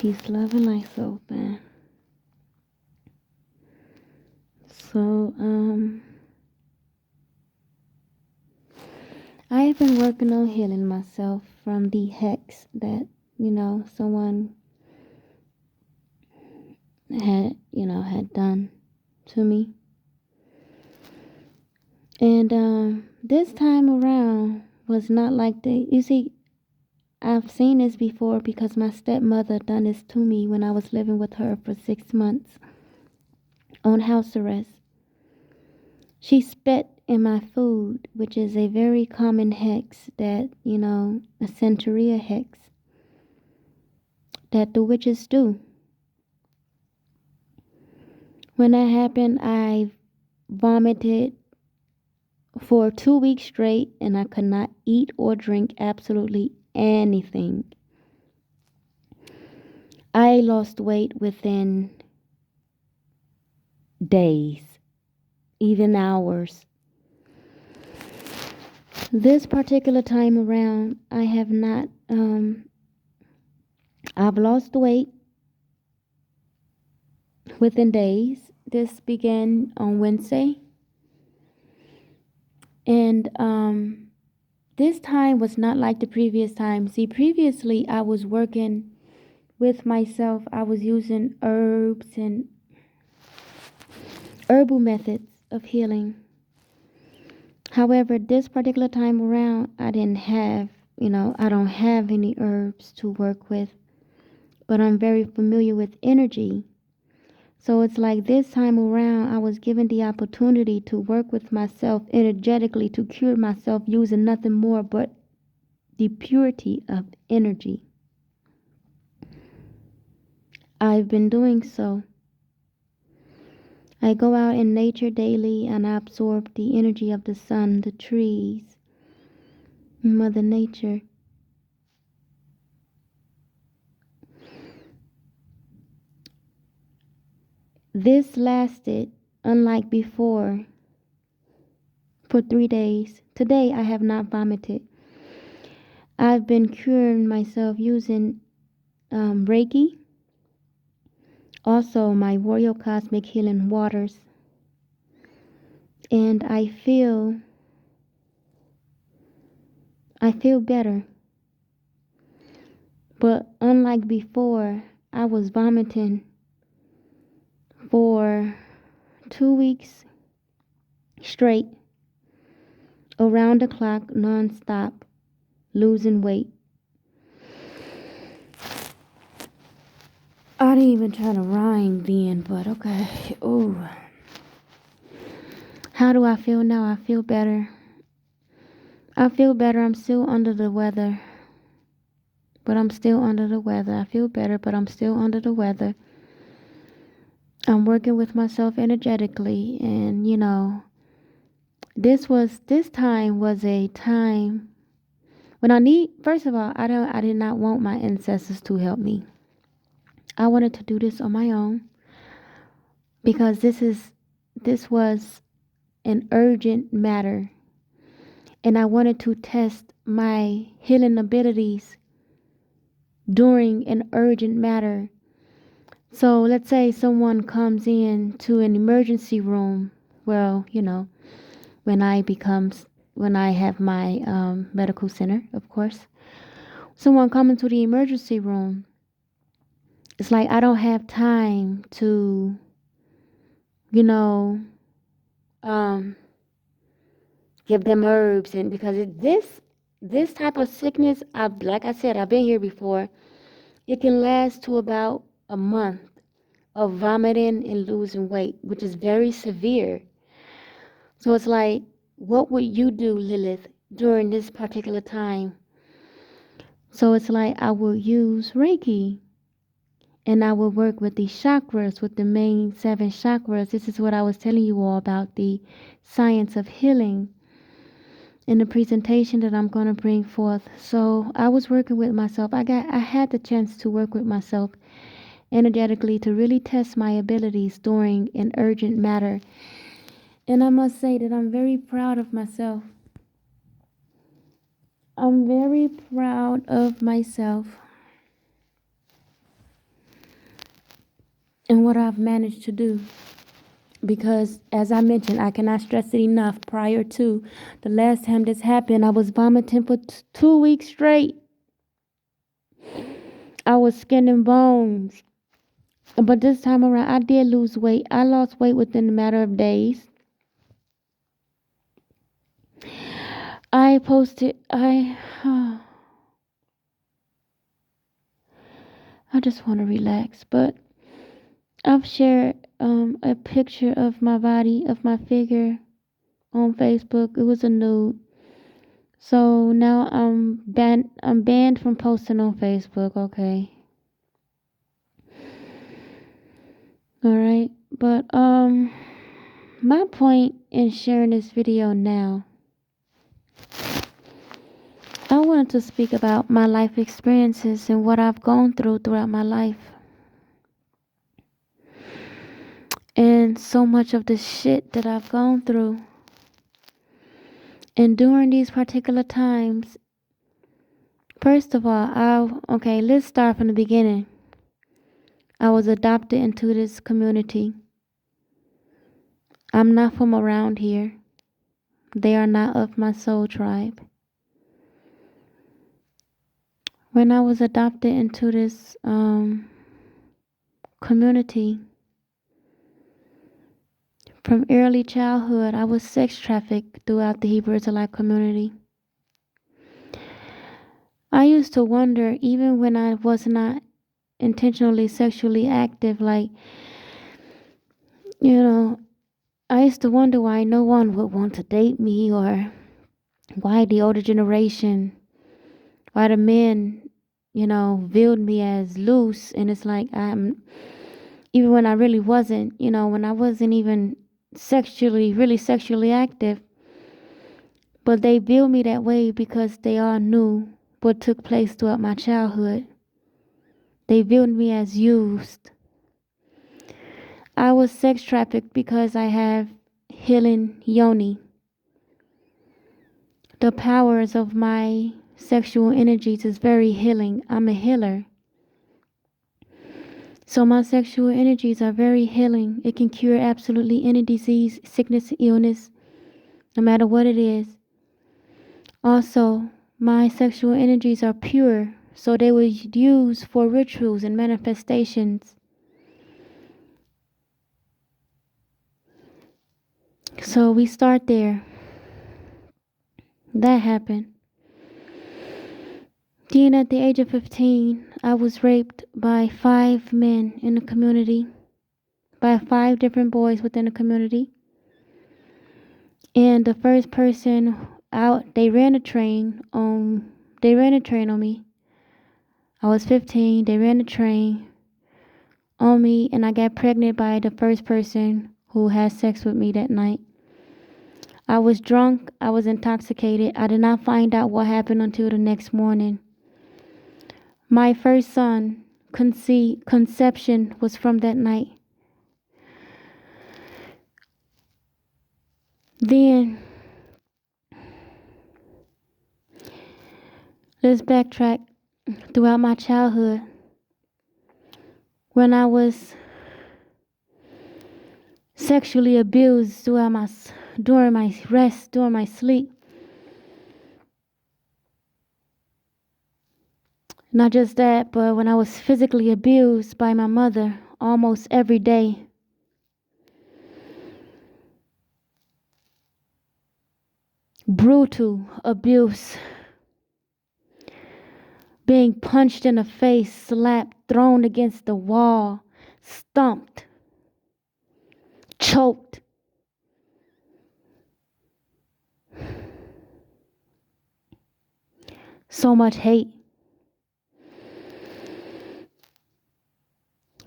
Peace, love, and light, soul fan. So, I have been working on healing myself from the hex that, someone had done to me. And this time around was not like you see, I've seen this before because my stepmother done this to me when I was living with her for 6 months on house arrest. She spat in my food, which is a very common hex that, a Centuria hex that the witches do. When that happened, I vomited for 2 weeks straight and I could not eat or drink absolutely anything. I lost weight within days, even hours. This particular time around, I have not, I've lost weight within days. This began on Wednesday. And this time was not like the previous time. See, previously I was working with myself. I was using herbs and herbal methods of healing. However, this particular time around, I didn't have, I don't have any herbs to work with, but I'm very familiar with energy. So it's like this time around, I was given the opportunity to work with myself energetically to cure myself using nothing more but the purity of energy. I've been doing so. I go out in nature daily and I absorb the energy of the sun, the trees, Mother Nature. This lasted, unlike before, for 3 days. Today I have not vomited. I've been curing myself using Reiki, also my Royal Cosmic Healing Waters. And I feel better. But unlike before, I was vomiting for 2 weeks straight, around the clock, non-stop, losing weight. I didn't even try to rhyme then, but okay. Ooh. How do I feel now? I feel better. I feel better. I'm still under the weather. But I'm still under the weather. I feel better, but I'm still under the weather. I'm working with myself energetically, and this time was a time when first of all, I did not want my ancestors to help me. I wanted to do this on my own because this was an urgent matter, and I wanted to test my healing abilities during an urgent matter. So let's say someone comes in to an emergency room. Well, when I have my medical center, of course. Someone coming to the emergency room. It's like I don't have time to, give them herbs, and because this type of sickness, like I said, I've been here before. It can last to about a month of vomiting and losing weight, which is very severe. So it's like, what would you do, Lilith, during this particular time? So it's like I will use Reiki. And I will work with the chakras, with the main 7 chakras. This is what I was telling you all about the science of healing in the presentation that I'm going to bring forth. So I was working with myself. I had the chance to work with myself energetically to really test my abilities during an urgent matter. And I must say that I'm very proud of myself. I'm very proud of myself. and what I've managed to do. Because, as I mentioned, I cannot stress it enough. Prior to the last time this happened, I was vomiting for 2 weeks straight. I was skin and bones. But this time around, I did lose weight. I lost weight within a matter of days. I posted, I just want to relax, but I've shared a picture of my body, of my figure on Facebook. It was a nude. So now I'm banned from posting on Facebook, okay? All right. But my point in sharing this video now, I wanted to speak about my life experiences and what I've gone through throughout my life. And so much of the shit that I've gone through. And during these particular times, first of all, let's start from the beginning. I was adopted into this community. I'm not from around here. They are not of my soul tribe. When I was adopted into this community, from early childhood, I was sex trafficked throughout the Hebrew Israelite community. I used to wonder, even when I was not intentionally sexually active, I used to wonder why no one would want to date me, or why the older generation, why the men, viewed me as loose. And it's like, even when I really wasn't, when I wasn't even really sexually active, but they viewed me that way because they all knew what took place throughout my childhood. They viewed me as used. I was sex trafficked because I have healing yoni. The powers of my sexual energies is very healing. I'm a healer. So my sexual energies are very healing. It can cure absolutely any disease, sickness, illness, no matter what it is. Also, my sexual energies are pure, so they were used for rituals and manifestations. So we start there. That happened. Then at the age of 15, I was raped by 5 men in the community, by 5 different boys within the community. And the first person out, they ran a train on me. I was 15, they ran a train on me, and I got pregnant by the first person who had sex with me that night. I was drunk, I was intoxicated. I did not find out what happened until the next morning. My first son, conception was from that night. Then, let's backtrack throughout my childhood. When I was sexually abused during my rest, during my sleep. Not just that, but when I was physically abused by my mother almost every day. Brutal abuse. Being punched in the face, slapped, thrown against the wall, stomped, choked. So much hate.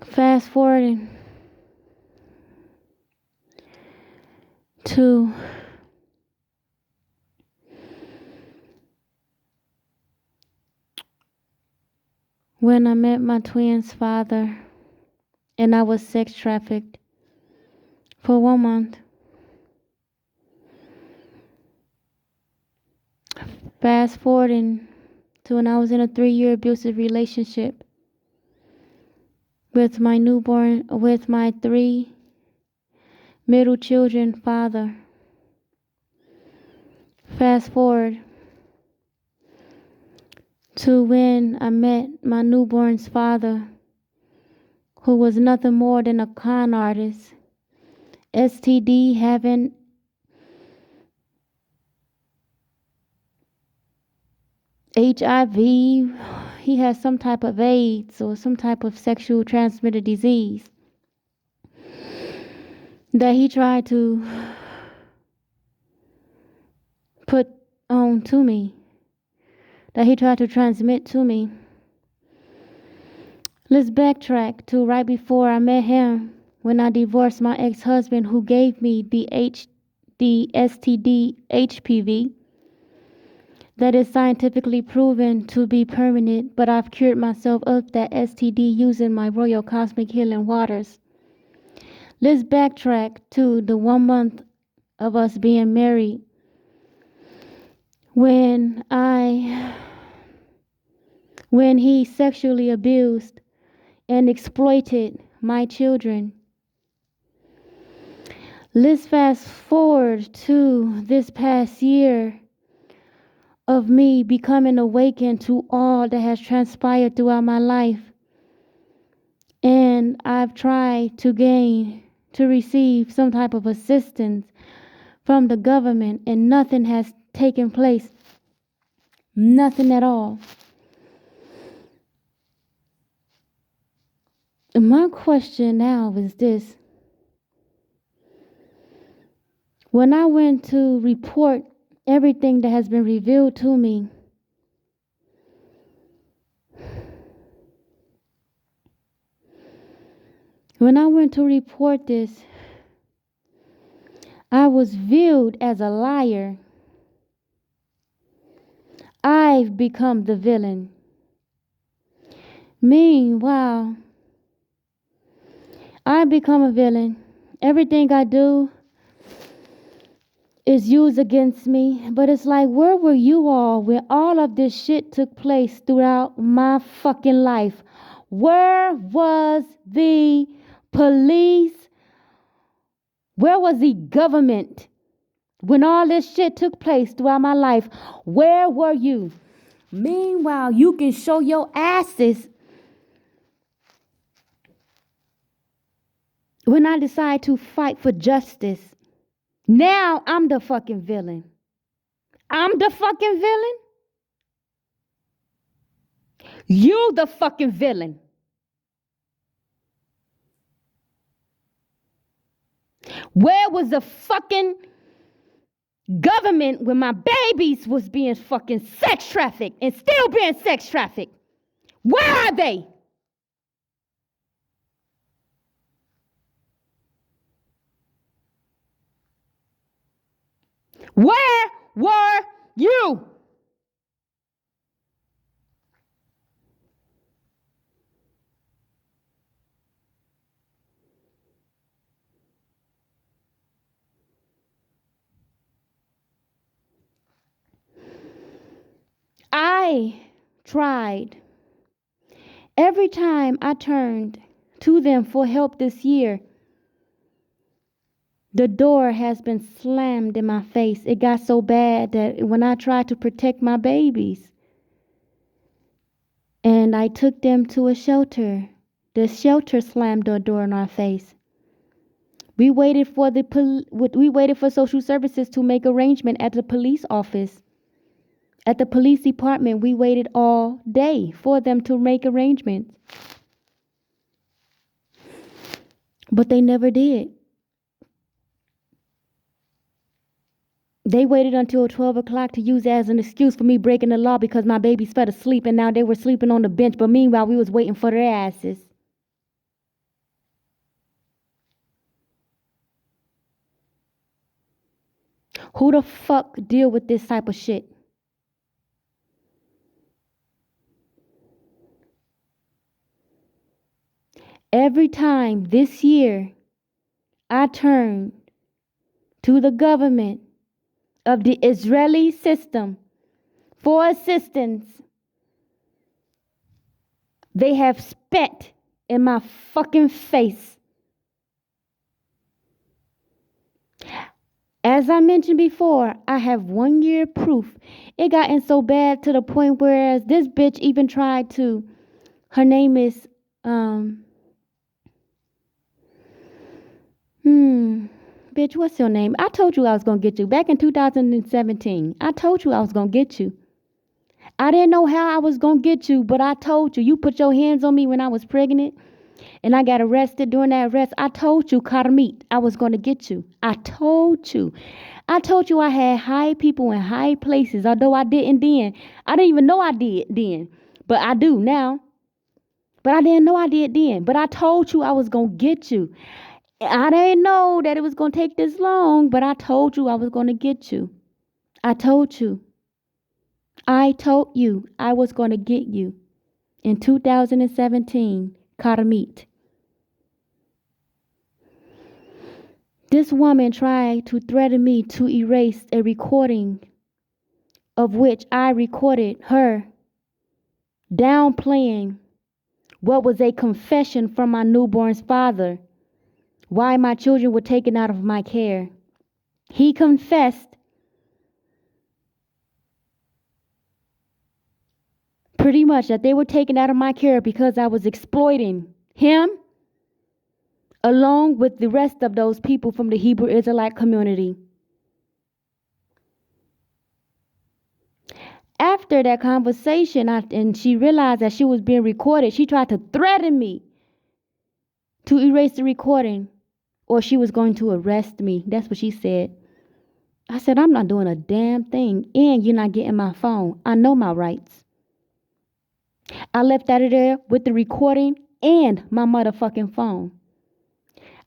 Fast forwarding to when I met my twins' father, and I was sex trafficked for 1 month. Fast forwarding to when I was in a 3-year abusive relationship. with my 3 middle children father. Fast forward to when I met my newborn's father, who was nothing more than a con artist, STD having, HIV, he has some type of AIDS or some type of sexual transmitted disease that he tried to put on to me, that he tried to transmit to me. Let's backtrack to right before I met him, when I divorced my ex-husband who gave me the STD HPV that is scientifically proven to be permanent, but I've cured myself of that STD using my Royal Cosmic Healing Waters. Let's backtrack to the 1 month of us being married, when he sexually abused and exploited my children. Let's fast forward to this past year of me becoming awakened to all that has transpired throughout my life. And I've tried to receive some type of assistance from the government, and nothing has taken place. Nothing at all. My question now is this. When I went to report everything that has been revealed to me, when I went to report this, I was viewed as a liar. I've become the villain. Meanwhile, I become a villain. Everything I do is used against me. But it's like, where were you all when all of this shit took place throughout my fucking life? Where was the police? Where was the government when all this shit took place throughout my life? Where were you? Meanwhile, you can show your asses when I decide to fight for justice. Now I'm the fucking villain. I'm the fucking villain. You the fucking villain. Where was the fucking government when my babies was being fucking sex trafficked and still being sex trafficked? Where are they? Where were you? I tried. Every time I turned to them for help this year, the door has been slammed in my face. It got so bad that when I tried to protect my babies and I took them to a shelter, the shelter slammed the door in our face. We waited for social services to make arrangement at the police office. At the police department, we waited all day for them to make arrangements. But they never did. They waited until 12 o'clock to use it as an excuse for me breaking the law because my babies fell asleep and now they were sleeping on the bench. But meanwhile, we was waiting for their asses. Who the fuck deal with this type of shit? Every time this year I turned to the government of the Israeli system for assistance, they have spat in my fucking face. As I mentioned before, I have 1 year proof. It gotten so bad to the point where this bitch even tried to, her name is, bitch, what's your name? I told you I was gonna get you. Back in 2017, I told you I was gonna get you. I didn't know how I was gonna get you, but I told you. You put your hands on me when I was pregnant and I got arrested. During that arrest, I told you, Karmit, I was gonna get you. I told you. I told you I had high people in high places, although I didn't then. I didn't even know I did then, but I do now. But I didn't know I did then. But I told you I was gonna get you. I didn't know that it was gonna take this long, but I told you I was gonna get you. I told you. I told you I was gonna get you. In 2017, Karmit. This woman tried to threaten me to erase a recording of which I recorded her downplaying what was a confession from my newborn's father, why my children were taken out of my care. He confessed pretty much that they were taken out of my care because I was exploiting him along with the rest of those people from the Hebrew Israelite community. After that conversation, and she realized that she was being recorded, she tried to threaten me to erase the recording or she was going to arrest me. That's what she said. I said, I'm not doing a damn thing, and you're not getting my phone. I know my rights. I left out of there with the recording and my motherfucking phone.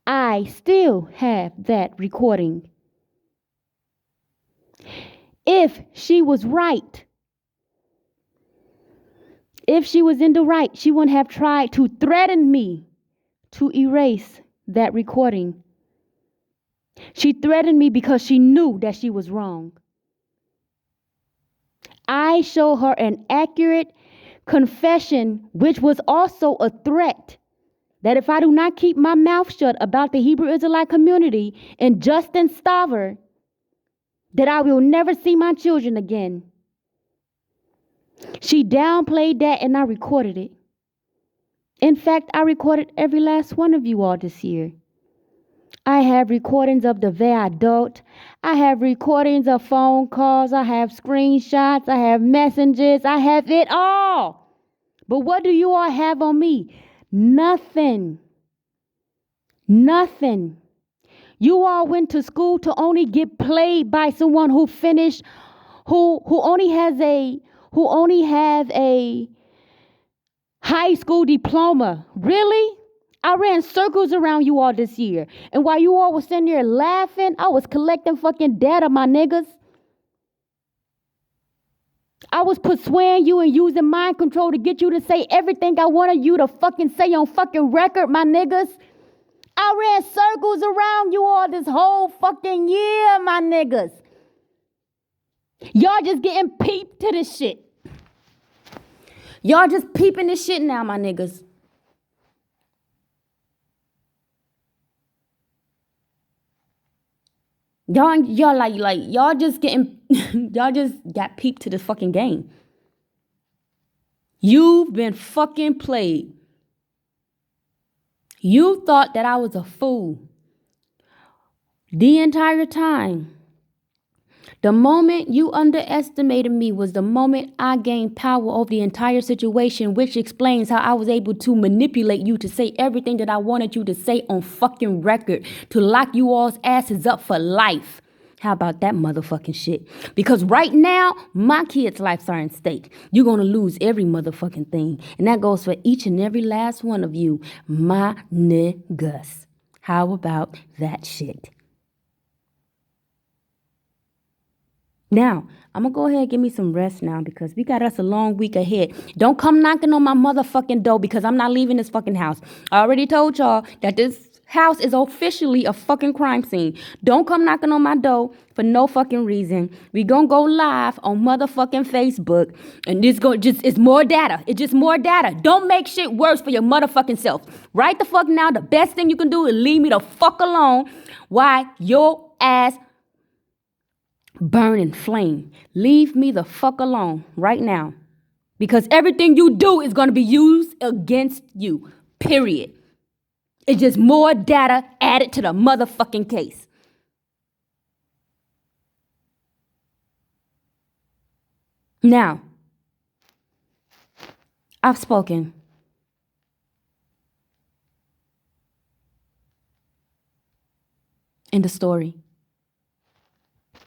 I still have that recording. If she was right, if she was in the right, she wouldn't have tried to threaten me to erase that recording. She threatened me because she knew that she was wrong. I showed her an accurate confession, which was also a threat that if I do not keep my mouth shut about the Hebrew Israelite community and Justin Staver, that I will never see my children again. She downplayed that and I recorded it. In fact, I recorded every last one of you all this year. I have recordings of the adult. I have recordings of phone calls. I have screenshots. I have messages. I have it all. But what do you all have on me? Nothing. Nothing. You all went to school to only get played by someone who finished, who only have a high school diploma. Really? I ran circles around you all this year. And while you all were sitting there laughing, I was collecting fucking data, my niggas. I was persuading you and using mind control to get you to say everything I wanted you to fucking say on fucking record, my niggas. I ran circles around you all this whole fucking year, my niggas. Y'all just getting peeped to this shit. Y'all just peeping this shit now, my niggas. Y'all like y'all just getting y'all just got peeped to this fucking game. You've been fucking played. You thought that I was a fool the entire time. The moment you underestimated me was the moment I gained power over the entire situation, which explains how I was able to manipulate you to say everything that I wanted you to say on fucking record, to lock you all's asses up for life. How about that motherfucking shit? Because right now, my kids' lives are in stake. You're going to lose every motherfucking thing. And that goes for each and every last one of you, my niggas. How about that shit? Now, I'm going to go ahead and give me some rest now because we got us a long week ahead. Don't come knocking on my motherfucking door because I'm not leaving this fucking house. I already told y'all that this house is officially a fucking crime scene. Don't come knocking on my door for no fucking reason. We gonna go live on motherfucking Facebook, and it's more data. It's just more data. Don't make shit worse for your motherfucking self. Right the fuck now, the best thing you can do is leave me the fuck alone while your ass burn and flame. Leave me the fuck alone right now. Because everything you do is gonna be used against you. Period. It's just more data added to the motherfucking case. Now, I've spoken. End of story.